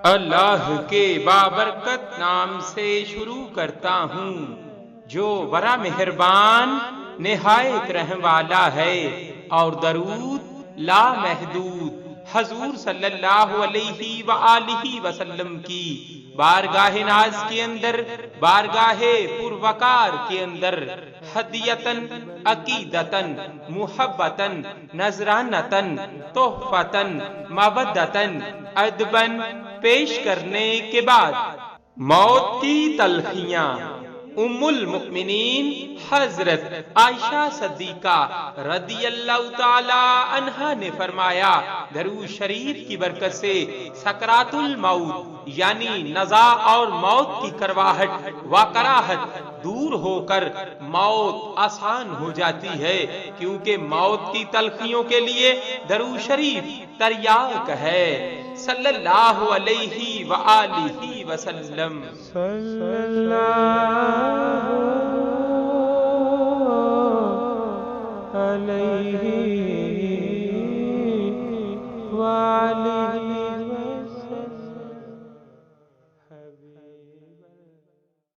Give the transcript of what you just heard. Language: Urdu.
اللہ کے بابرکت نام سے شروع کرتا ہوں جو بڑا مہربان نہایت رحم والا ہے، اور درود لا محدود حضور صلی اللہ علیہ وآلہ وسلم کی بارگاہ ناز کے اندر، بارگاہ پروقار کے اندر ہدیتن، عقیدتن، محبتن، نذرانتن، تحفتن، مودتن، ادبن پیش کرنے کے بعد موت کی تلخیاں ام المؤمنین حضرت عائشہ صدیقہ رضی اللہ تعالی عنہا نے فرمایا، درود شریف کی برکت سے سکرات الموت یعنی نزا اور موت کی کرواہٹ و کراہت دور ہو کر موت آسان ہو جاتی ہے، کیونکہ موت کی تلخیوں کے لیے درود شریف تریاق ہے صلی اللہ علیہ وآلہ وسلم۔ صلی اللہ علیہ وآلہ